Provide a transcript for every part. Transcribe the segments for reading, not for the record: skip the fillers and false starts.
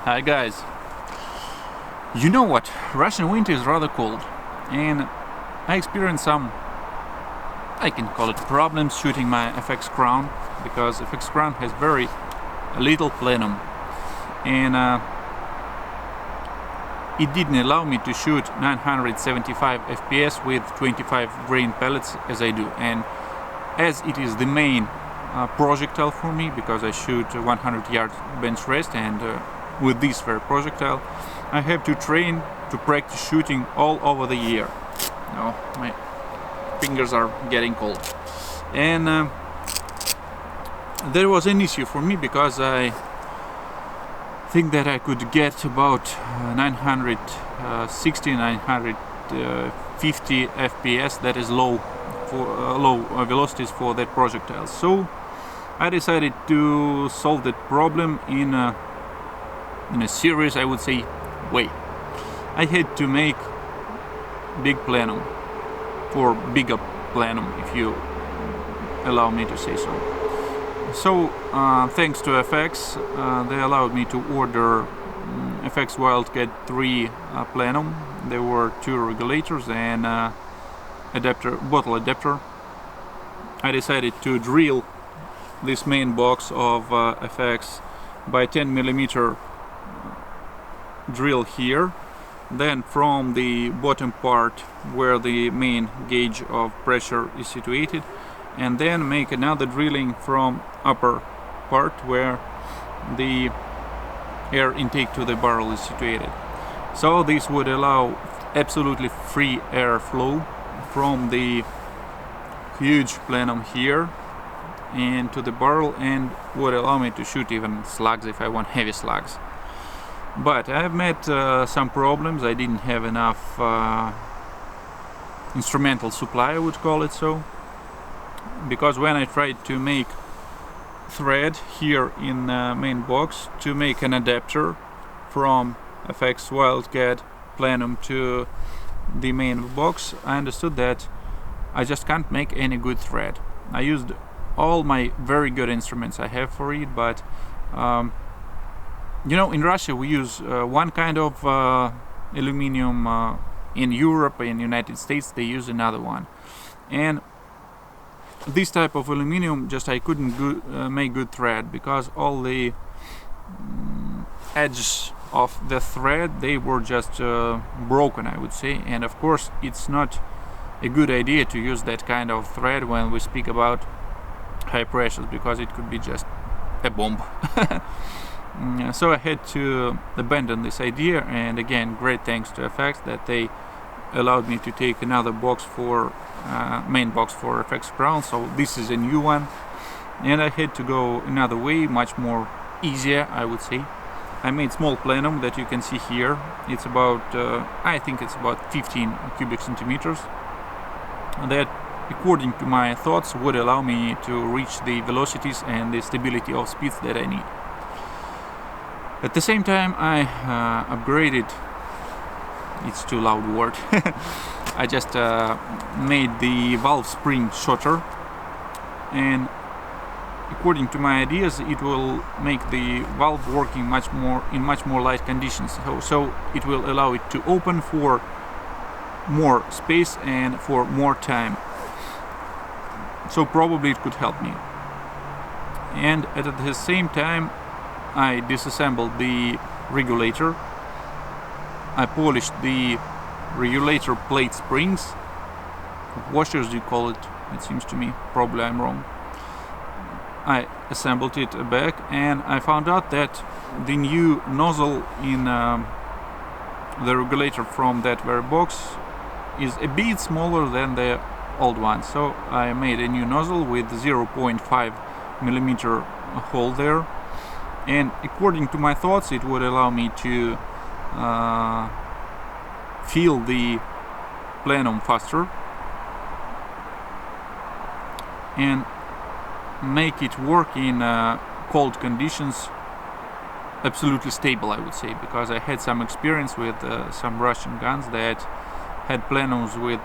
Hi guys. You know what? Russian winter is rather cold, and I experienced some, I can call it problems shooting my FX Crown, because FX Crown has very little plenum, and it didn't allow me to shoot 975 FPS with 25 grain pellets as I do. And as it is the main projectile for me, because I shoot 100 yards bench rest, and with this very projectile I have to train to practice shooting all over the year. Now my fingers are getting cold, and there was an issue for me because I think that I could get about 960, 950 FPS. That is low for low velocities for that projectile. So I decided to solve that problem in a serious, I would say, way. I had to make big plenum, or bigger plenum, if you allow me to say so. So thanks to FX, they allowed me to order FX Wildcat 3 plenum. There were 2 regulators and bottle adapter. I decided to drill this main box of FX by 10mm drill here, then from the bottom part where the main gauge of pressure is situated, and then make another drilling from upper part where the air intake to the barrel is situated. So this would allow absolutely free airflow from the huge plenum here and to the barrel, and would allow me to shoot even slugs if I want heavy slugs. But I've met some problems. I didn't have enough instrumental supply, I would call it so, because when I tried to make thread here in the main box to make an adapter from FX Wildcat plenum to the main box, I understood that I just can't make any good thread. I used all my very good instruments I have for it, but you know, in Russia we use one kind of aluminum. In Europe, in the United States, they use another one, and this type of aluminum just I couldn't make good thread, because all the edges of the thread, they were just broken, I would say. And of course it's not a good idea to use that kind of thread when we speak about high pressures, because it could be just a bomb. So I had to abandon this idea, and again, great thanks to FX that they allowed me to take another box for main box for FX Crown. So this is a new one, and I had to go another way, much more easier, I would say. I made small plenum that you can see here. It's about I think it's about 15 cubic centimeters, that according to my thoughts would allow me to reach the velocities and the stability of speeds that I need. At the same time, I upgraded, it's too loud word, I just made the valve spring shorter, and according to my ideas it will make the valve working in much more light conditions, so it will allow it to open for more space and for more time. So probably it could help me. And at the same time I disassembled the regulator. I polished the regulator plate springs, washers you call it seems to me, probably I'm wrong. I assembled it back, and I found out that the new nozzle in the regulator from that very box is a bit smaller than the old one. So I made a new nozzle with 0.5mm hole there, and according to my thoughts it would allow me to fill the plenum faster and make it work in cold conditions absolutely stable, I would say, because I had some experience with some Russian guns that had plenums with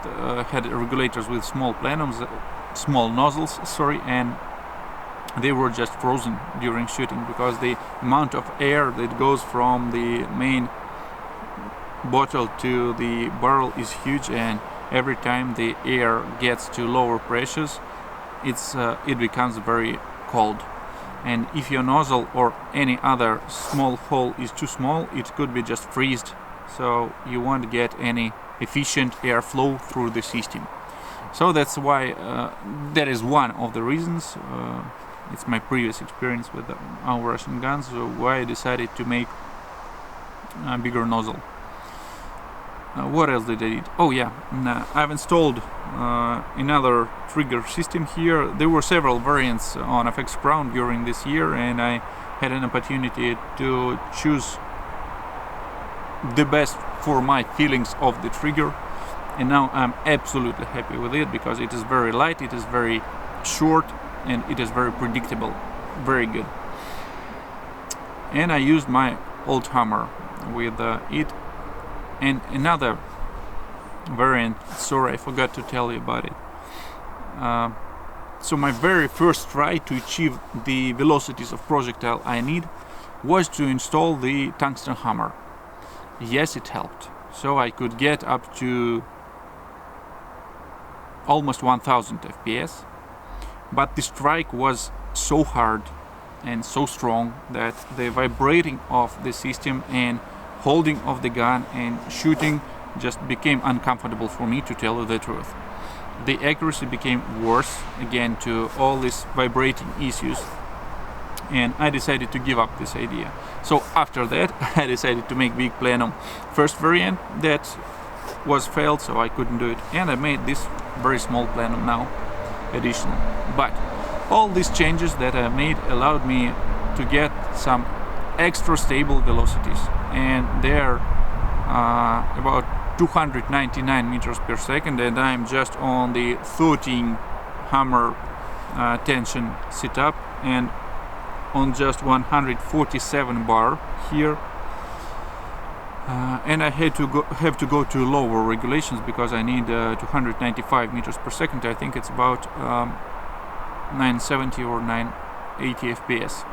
had regulators with small plenums, small nozzles, sorry, and they were just frozen during shooting, because the amount of air that goes from the main bottle to the barrel is huge, and every time the air gets to lower pressures, it becomes very cold. And if your nozzle or any other small hole is too small, it could be just freezed, so you won't get any efficient airflow through the system. So that's why that is one of the reasons. It's my previous experience with our Russian guns, why I decided to make a bigger nozzle. What else did I do? Oh yeah, I've installed another trigger system here. There were several variants on FX Crown during this year, and I had an opportunity to choose the best for my feelings of the trigger, and now I'm absolutely happy with it, because it is very light, it is very short, and it is very predictable, very good. And I used my old hammer with it. And another variant, sorry, I forgot to tell you about it. So my very first try to achieve the velocities of projectile I need was to install the tungsten hammer. Yes, it helped. So I could get up to almost 1000 FPS. But the strike was so hard and so strong that the vibrating of the system and holding of the gun and shooting just became uncomfortable for me, to tell you the truth. The accuracy became worse again to all these vibrating issues, and I decided to give up this idea. So after that I decided to make big plenum first variant. That was failed, so I couldn't do it, and I made this very small plenum now additional. But all these changes that I made allowed me to get some extra stable velocities, and they're about 299 meters per second, and I'm just on the 13 hammer tension setup and on just 147 bar here. And I have to go to lower regulations, because I need 295 meters per second. I think it's about 970 or 980 FPS.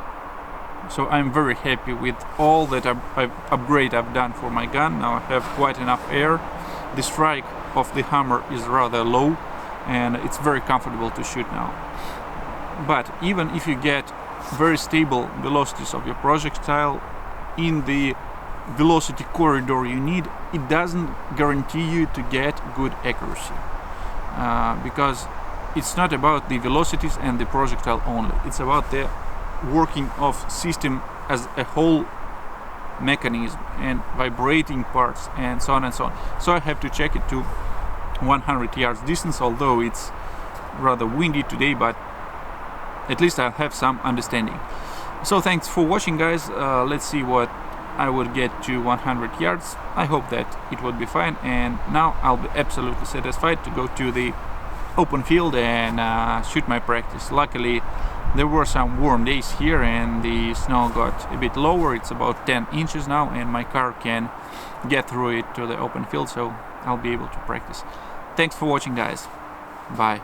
So I'm very happy with all that upgrade I've done for my gun. Now I have quite enough air. The strike of the hammer is rather low, and it's very comfortable to shoot now. But even if you get very stable velocities of your projectile in the velocity corridor you need, it doesn't guarantee you to get good accuracy, because it's not about the velocities and the projectile only. It's about the working of system as a whole mechanism and vibrating parts and so on and so on. So I have to check it to 100 yards distance, although it's rather windy today, but at least I'll have some understanding. So thanks for watching, guys. Let's see what I would get to 100 yards. I hope that it would be fine, and now I'll be absolutely satisfied to go to the open field and shoot my practice. Luckily there were some warm days here and the snow got a bit lower. It's about 10 inches now, and my car can get through it to the open field, so I'll be able to practice. Thanks for watching, guys. Bye.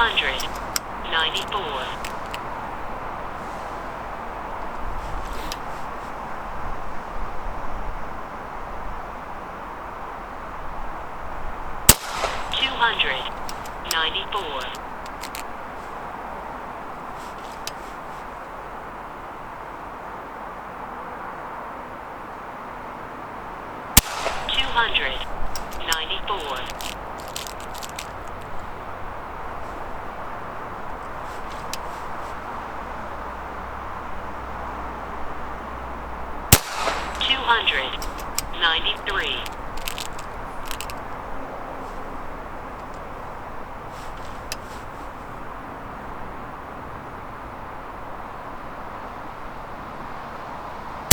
294. 294. 294. 293.